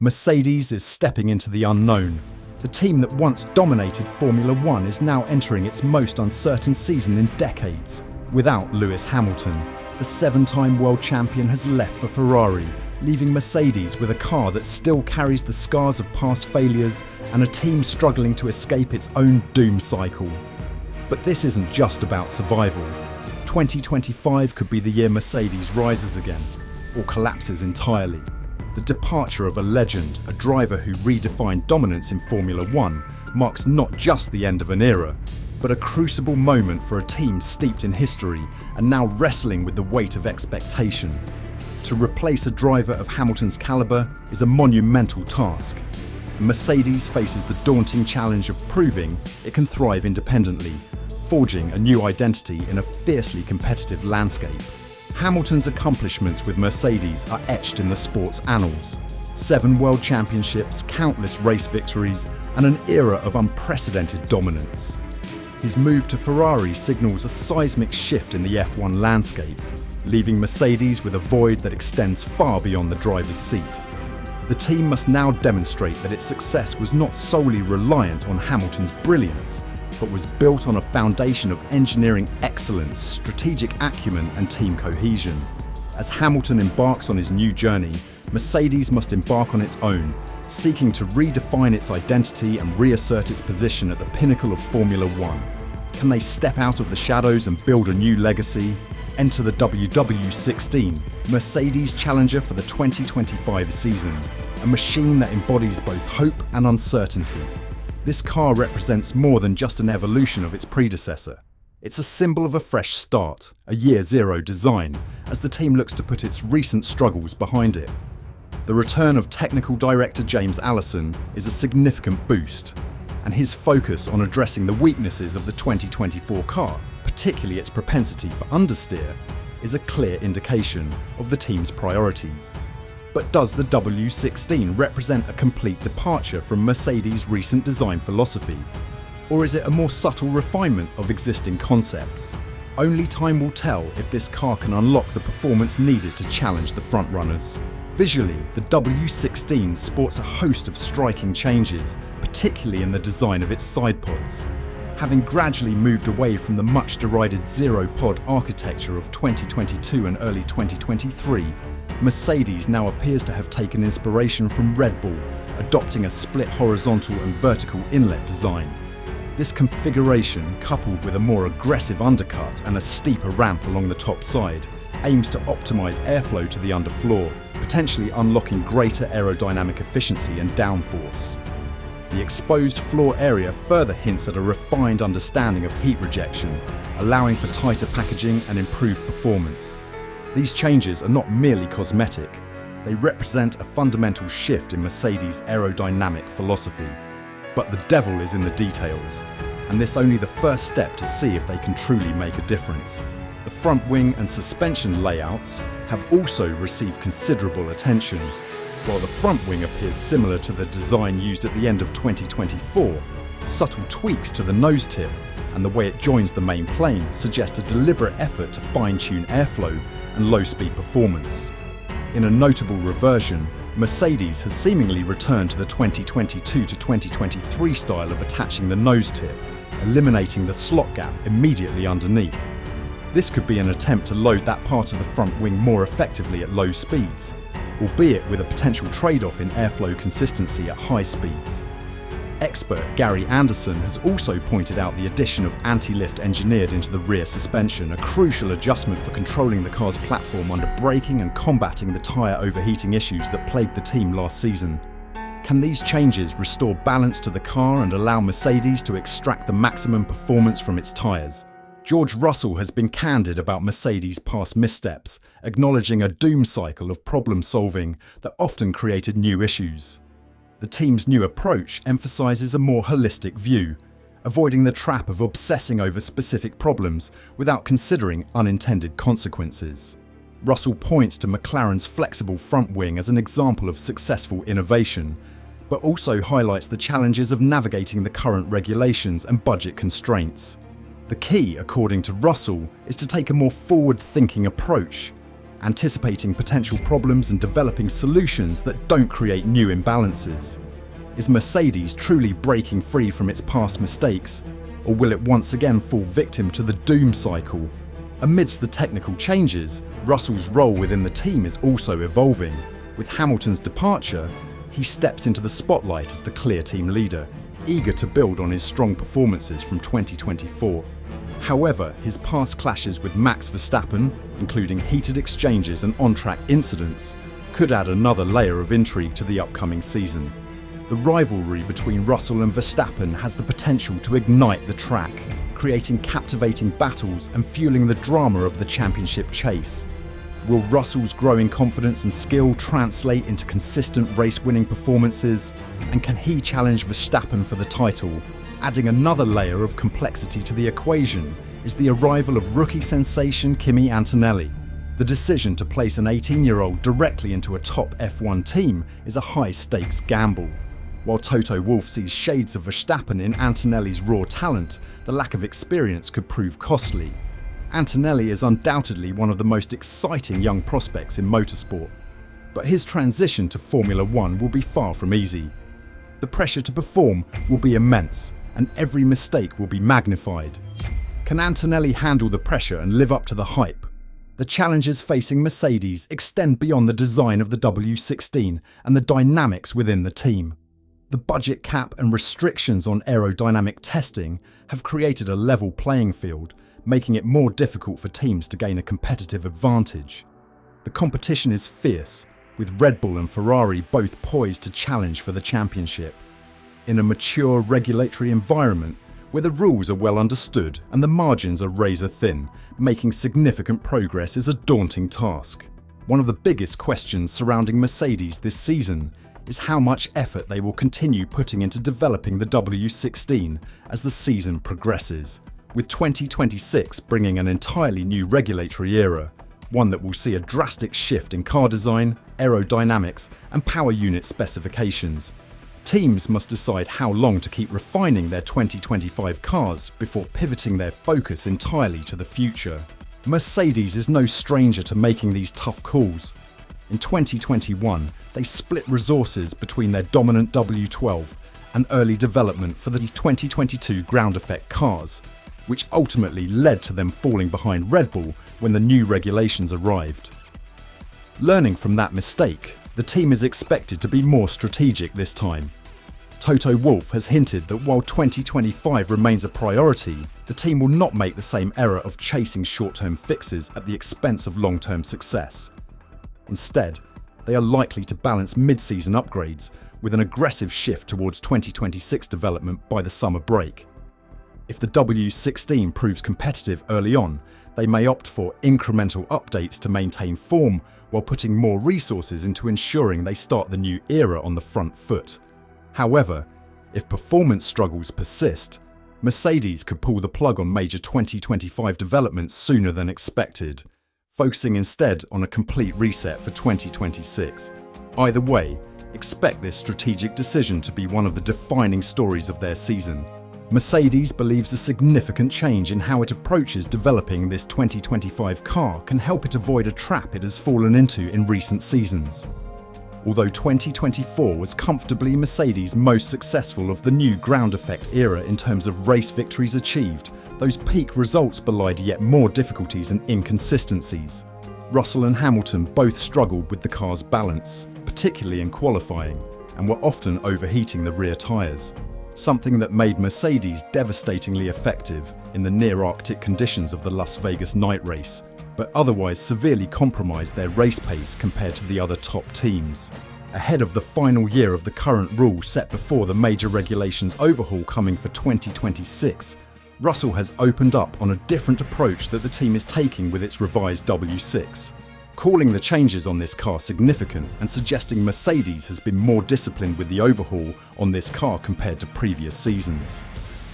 Mercedes is stepping into the unknown. The team that once dominated Formula One is now entering its most uncertain season in decades. Without Lewis Hamilton, the seven-time world champion has left for Ferrari, leaving Mercedes with a car that still carries the scars of past failures and a team struggling to escape its own doom cycle. But this isn't just about survival. 2025 could be the year Mercedes rises again, or collapses entirely. The departure of a legend, a driver who redefined dominance in Formula One, marks not just the end of an era, but a crucible moment for a team steeped in history and now wrestling with the weight of expectation. To replace a driver of Hamilton's caliber is a monumental task. Mercedes faces the daunting challenge of proving it can thrive independently, forging a new identity in a fiercely competitive landscape. Hamilton's accomplishments with Mercedes are etched in the sport's annals. 7 world championships, countless race victories, and an era of unprecedented dominance. His move to Ferrari signals a seismic shift in the F1 landscape, leaving Mercedes with a void that extends far beyond the driver's seat. The team must now demonstrate that its success was not solely reliant on Hamilton's brilliance, but was built on a foundation of engineering excellence, strategic acumen, and team cohesion. As Hamilton embarks on his new journey, Mercedes must embark on its own, seeking to redefine its identity and reassert its position at the pinnacle of Formula One. Can they step out of the shadows and build a new legacy? Enter the WW16, Mercedes challenger for the 2025 season, a machine that embodies both hope and uncertainty. This car represents more than just an evolution of its predecessor. It's a symbol of a fresh start, a year zero design, as the team looks to put its recent struggles behind it. The return of technical director James Allison is a significant boost, and his focus on addressing the weaknesses of the 2024 car, particularly its propensity for understeer, is a clear indication of the team's priorities. But does the W16 represent a complete departure from Mercedes' recent design philosophy? Or is it a more subtle refinement of existing concepts? Only time will tell if this car can unlock the performance needed to challenge the frontrunners. Visually, the W16 sports a host of striking changes, particularly in the design of its side pods. Having gradually moved away from the much derided zero-pod architecture of 2022 and early 2023, Mercedes now appears to have taken inspiration from Red Bull, adopting a split horizontal and vertical inlet design. This configuration, coupled with a more aggressive undercut and a steeper ramp along the top side, aims to optimize airflow to the underfloor, potentially unlocking greater aerodynamic efficiency and downforce. The exposed floor area further hints at a refined understanding of heat rejection, allowing for tighter packaging and improved performance. These changes are not merely cosmetic, they represent a fundamental shift in Mercedes' aerodynamic philosophy. But the devil is in the details, and this only the first step to see if they can truly make a difference. The front wing and suspension layouts have also received considerable attention. While the front wing appears similar to the design used at the end of 2024, subtle tweaks to the nose tip and the way it joins the main plane suggest a deliberate effort to fine-tune airflow and low-speed performance. In a notable reversion, Mercedes has seemingly returned to the 2022 to 2023 style of attaching the nose tip, eliminating the slot gap immediately underneath. This could be an attempt to load that part of the front wing more effectively at low speeds, albeit with a potential trade-off in airflow consistency at high speeds. Expert Gary Anderson has also pointed out the addition of anti-lift engineered into the rear suspension, a crucial adjustment for controlling the car's platform under braking and combating the tyre overheating issues that plagued the team last season. Can these changes restore balance to the car and allow Mercedes to extract the maximum performance from its tyres? George Russell has been candid about Mercedes' past missteps, acknowledging a doom cycle of problem-solving that often created new issues. The team's new approach emphasises a more holistic view, avoiding the trap of obsessing over specific problems without considering unintended consequences. Russell points to McLaren's flexible front wing as an example of successful innovation, but also highlights the challenges of navigating the current regulations and budget constraints. The key, according to Russell, is to take a more forward-thinking approach. anticipating potential problems and developing solutions that don't create new imbalances. Is Mercedes truly breaking free from its past mistakes, or will it once again fall victim to the doom cycle? Amidst the technical changes, Russell's role within the team is also evolving. With Hamilton's departure, he steps into the spotlight as the clear team leader, eager to build on his strong performances from 2024. However, his past clashes with Max Verstappen, including heated exchanges and on-track incidents, could add another layer of intrigue to the upcoming season. The rivalry between Russell and Verstappen has the potential to ignite the track, creating captivating battles and fueling the drama of the championship chase. Will Russell's growing confidence and skill translate into consistent race-winning performances? And can he challenge Verstappen for the title? Adding another layer of complexity to the equation is the arrival of rookie sensation Kimi Antonelli. The decision to place an 18-year-old directly into a top F1 team is a high-stakes gamble. While Toto Wolff sees shades of Verstappen in Antonelli's raw talent, the lack of experience could prove costly. Antonelli is undoubtedly one of the most exciting young prospects in motorsport, but his transition to Formula One will be far from easy. The pressure to perform will be immense, and every mistake will be magnified. Can Antonelli handle the pressure and live up to the hype? The challenges facing Mercedes extend beyond the design of the W16 and the dynamics within the team. The budget cap and restrictions on aerodynamic testing have created a level playing field, making it more difficult for teams to gain a competitive advantage. The competition is fierce, with Red Bull and Ferrari both poised to challenge for the championship. In a mature regulatory environment, where the rules are well understood and the margins are razor thin, making significant progress is a daunting task. One of the biggest questions surrounding Mercedes this season is how much effort they will continue putting into developing the W16 as the season progresses, with 2026 bringing an entirely new regulatory era, one that will see a drastic shift in car design, aerodynamics, and power unit specifications. Teams must decide how long to keep refining their 2025 cars before pivoting their focus entirely to the future. Mercedes is no stranger to making these tough calls. In 2021, they split resources between their dominant W12 and early development for the 2022 ground effect cars, which ultimately led to them falling behind Red Bull when the new regulations arrived. Learning from that mistake, the team is expected to be more strategic this time. Toto Wolff has hinted that while 2025 remains a priority, the team will not make the same error of chasing short-term fixes at the expense of long-term success. Instead, they are likely to balance mid-season upgrades with an aggressive shift towards 2026 development by the summer break. If the W16 proves competitive early on, they may opt for incremental updates to maintain form while putting more resources into ensuring they start the new era on the front foot. However, if performance struggles persist, Mercedes could pull the plug on major 2025 developments sooner than expected, focusing instead on a complete reset for 2026. Either way, expect this strategic decision to be one of the defining stories of their season. Mercedes believes a significant change in how it approaches developing this 2025 car can help it avoid a trap it has fallen into in recent seasons. Although 2024 was comfortably Mercedes' most successful of the new ground effect era in terms of race victories achieved, those peak results belied yet more difficulties and inconsistencies. Russell and Hamilton both struggled with the car's balance, particularly in qualifying, and were often overheating the rear tyres, something that made Mercedes devastatingly effective in the near-Arctic conditions of the Las Vegas night race, but otherwise severely compromised their race pace compared to the other top teams. Ahead of the final year of the current rule set before the major regulations overhaul coming for 2026, Russell has opened up on a different approach that the team is taking with its revised W6, calling the changes on this car significant and suggesting Mercedes has been more disciplined with the overhaul on this car compared to previous seasons.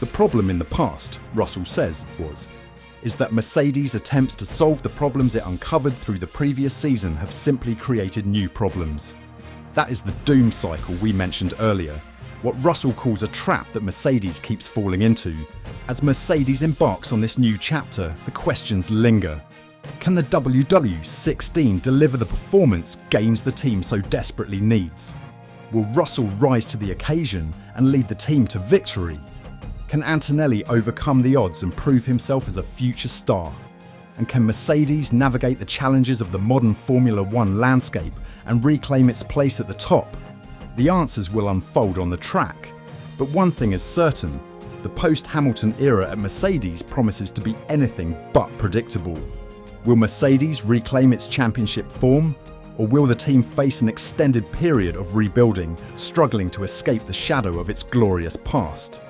The problem in the past, Russell says, is that Mercedes' attempts to solve the problems it uncovered through the previous season have simply created new problems. That is the doom cycle we mentioned earlier, what Russell calls a trap that Mercedes keeps falling into. As Mercedes embarks on this new chapter, the questions linger. Can the WW16 deliver the performance Gaines the team so desperately needs? Will Russell rise to the occasion and lead the team to victory? Can Antonelli overcome the odds and prove himself as a future star? And can Mercedes navigate the challenges of the modern Formula One landscape and reclaim its place at the top? The answers will unfold on the track. But one thing is certain, the post-Hamilton era at Mercedes promises to be anything but predictable. Will Mercedes reclaim its championship form? Or will the team face an extended period of rebuilding, struggling to escape the shadow of its glorious past?